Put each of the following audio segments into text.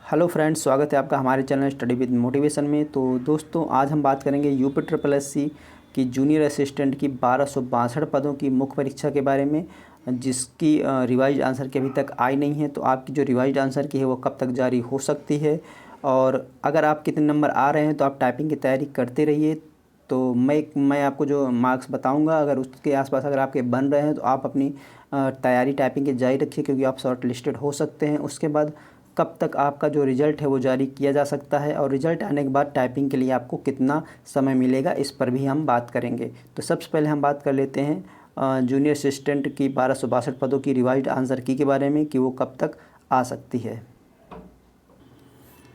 Hello friends, स्वागत है आपका हमारे चैनल स्टडी विद मोटिवेशन में। तो दोस्तों, आज हम बात करेंगे यूपी ट्रिपल एससी की जूनियर असिस्टेंट की 1262 पदों की मुख्य परीक्षा के बारे में, जिसकी रिवाइज आंसर की अभी तक आई नहीं है। तो आपकी जो रिवाइज आंसर की है वो कब तक जारी हो सकती है, और अगर आप कितने नंबर आ रहे हैं तो आप टाइपिंग की तैयारी करते रहिए। तो मैं आपको जो मार्क्स बताऊंगा, अगर उसके आसपास अगर आपके बन रहे हैं तो आप अपनी तैयारी टाइपिंग की जारी रखिए, क्योंकि आप शॉर्ट लिस्टेड हो सकते हैं। उसके बाद कब तक आपका जो रिज़ल्ट है वो जारी किया जा सकता है, और रिज़ल्ट आने के बाद टाइपिंग के लिए आपको कितना समय मिलेगा, इस पर भी हम बात करेंगे। तो सबसे पहले हम बात कर लेते हैं जूनियर असिस्टेंट की 1262 पदों की रिवाइज्ड आंसर की के बारे में, कि वो कब तक आ सकती है।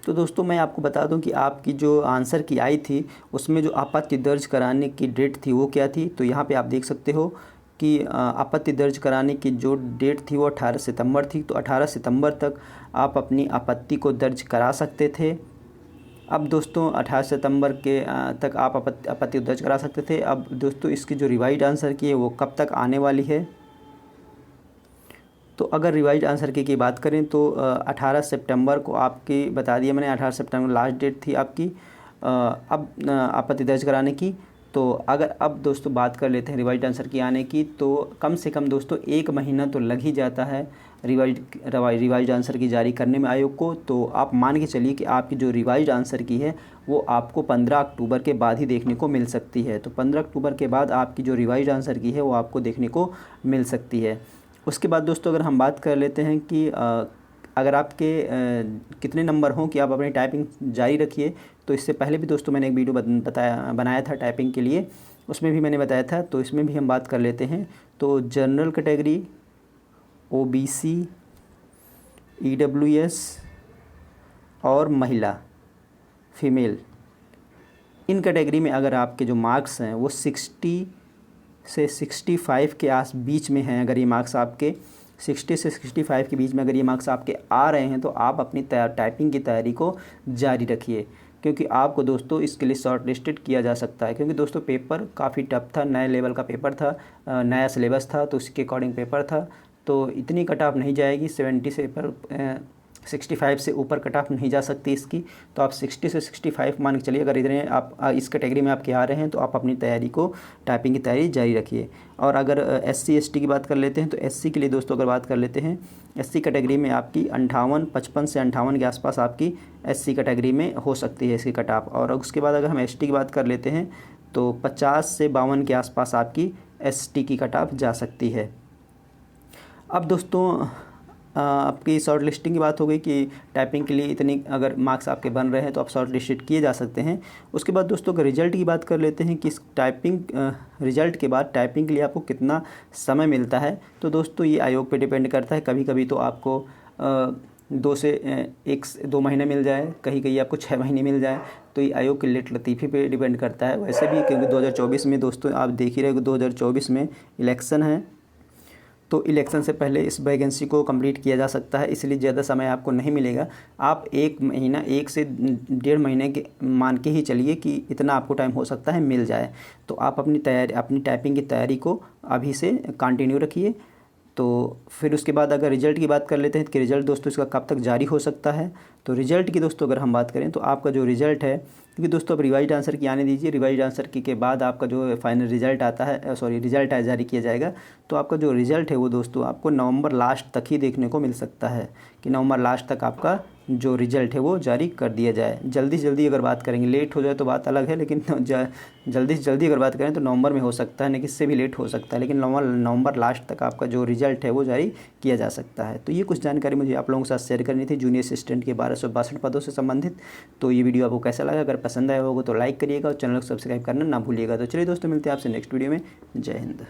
तो दोस्तों, मैं आपको बता दूं कि आपकी जो आंसर की आई थी उसमें जो आपत्ति दर्ज कराने की डेट थी वो क्या थी। तो यहाँ पे आप देख सकते हो कि आपत्ति दर्ज कराने की जो डेट थी वो 18 सितंबर थी। तो 18 सितंबर तक आप अपनी आपत्ति को दर्ज करा सकते थे। अब दोस्तों, 18 सितंबर के तक आप आपत्ति दर्ज करा सकते थे। अब दोस्तों, इसकी जो रिवाइज्ड आंसर की है वो कब तक आने वाली है। तो अगर रिवाइज आंसर की बात करें तो 18 सितंबर को आपकी बता दिया मैंने, 18 सितंबर लास्ट डेट थी आपकी अब आपत्ति दर्ज कराने की। तो अगर अब दोस्तों बात कर लेते हैं रिवाइज आंसर की आने की, तो कम से कम दोस्तों 1 महीना तो लग ही जाता है रिवाइज आंसर की जारी करने में आयोग को। तो आप मान के चलिए कि आपकी जो रिवाइज आंसर की है वो आपको 15 अक्टूबर के बाद ही देखने को मिल सकती है। तो 15 अक्टूबर के बाद आपकी जो रिवाइज आंसर की है वो आपको देखने को मिल सकती है। उसके बाद दोस्तों, अगर हम बात कर लेते हैं कि अगर आपके कितने नंबर हों कि आप अपनी टाइपिंग जारी रखिए, तो इससे पहले भी दोस्तों मैंने एक वीडियो बनाया था टाइपिंग के लिए, उसमें भी मैंने बताया था। तो इसमें भी हम बात कर लेते हैं। तो जनरल कैटेगरी, ओबीसी, ईडब्ल्यूएस और महिला फीमेल, इन कैटेगरी में अगर आपके जो मार्क्स हैं वो 60 से 65 के बीच में हैं, अगर ये मार्क्स आपके 60 से 65 के बीच में अगर ये मार्क्स आपके आ रहे हैं, तो आप अपनी टाइपिंग की तैयारी को जारी रखिए, क्योंकि आपको दोस्तों इसके लिए शॉर्ट लिस्टेड किया जा सकता है। क्योंकि दोस्तों पेपर काफ़ी टफ था, नए लेवल का पेपर था, नया सिलेबस था, तो उसके अकॉर्डिंग पेपर था। तो इतनी कट ऑफ नहीं जाएगी, 70 से पर 65 से ऊपर कट ऑफ नहीं जा सकती इसकी। तो आप 60 से 65 मान के चलिए, अगर इतने आप इस कैटेगरी में आपके आ रहे हैं तो आप अपनी तैयारी को, टाइपिंग की तैयारी जारी रखिए। और अगर SC ST की बात कर लेते हैं, तो SC के लिए दोस्तों अगर बात कर लेते हैं, SC कैटेगरी में आपकी 55 से 58 के आसपास आपकी SC कैटेगरी में हो सकती है इसकी कट ऑफ। और उसके बाद अगर हम ST की बात कर लेते हैं तो 50 से 52 के आसपास आपकी ST की कट ऑफ जा सकती है। अब दोस्तों, आपकी शॉर्ट लिस्टिंग की बात हो गई कि टाइपिंग के लिए इतनी अगर मार्क्स आपके बन रहे हैं तो आप शॉर्ट लिस्टेड किए जा सकते हैं। उसके बाद दोस्तों, अगर रिजल्ट की बात कर लेते हैं कि इस टाइपिंग रिजल्ट के बाद टाइपिंग के लिए आपको कितना समय मिलता है, तो दोस्तों ये आयोग पे डिपेंड करता है। कभी कभी तो आपको 2 महीने मिल जाए, कहीं कहीं आपको 6 महीने मिल जाए। तो ये आयोग के लेट लतीफ़ी पे डिपेंड करता है। वैसे भी क्योंकि 2024 में दोस्तों आप देख ही रहे हो, 2024 में इलेक्शन है, तो इलेक्शन से पहले इस वैकेंसी को कंप्लीट किया जा सकता है, इसलिए ज़्यादा समय आपको नहीं मिलेगा। आप 1 महीना, 1 से 1.5 महीने के मान के ही चलिए कि इतना आपको टाइम हो सकता है मिल जाए। तो आप अपनी टाइपिंग की तैयारी को अभी से कंटिन्यू रखिए। तो फिर उसके बाद अगर रिज़ल्ट की बात कर लेते हैं कि रिज़ल्ट दोस्तों इसका कब तक जारी हो सकता है। तो रिज़ल्ट की दोस्तों अगर हम बात करें तो आपका जो रिज़ल्ट है, क्योंकि दोस्तों अब रिवाइज्ड आंसर की आने दीजिए, रिवाइज्ड आंसर की के बाद आपका जो फाइनल रिज़ल्ट आता है, रिज़ल्ट जारी किया जाएगा। तो आपका जो रिज़ल्ट है वो दोस्तों आपको नवंबर लास्ट तक ही देखने को मिल सकता है, कि नवंबर लास्ट तक आपका जो रिज़ल्ट है वो जारी कर दिया जाए। जल्दी से जल्दी अगर बात करेंगे, लेट हो जाए तो बात अलग है, लेकिन जल्दी से जल्दी अगर बात करें तो नवंबर में हो सकता है, नहीं इससे भी लेट हो सकता है, लेकिन नवंबर लास्ट तक आपका जो रिज़ल्ट है वो जारी किया जा सकता है। तो ये कुछ जानकारी मुझे आप लोगों के साथ शेयर करनी थी जूनियर असिस्टेंट के 1262 पदों से संबंधित। तो ये वीडियो आपको कैसा लगा? अगर पसंद आया होगा तो लाइक करिएगा और चैनल को सब्सक्राइब करना ना भूलिएगा। तो चलिए दोस्तों, मिलते हैं आपसे नेक्स्ट वीडियो में। जय हिंद।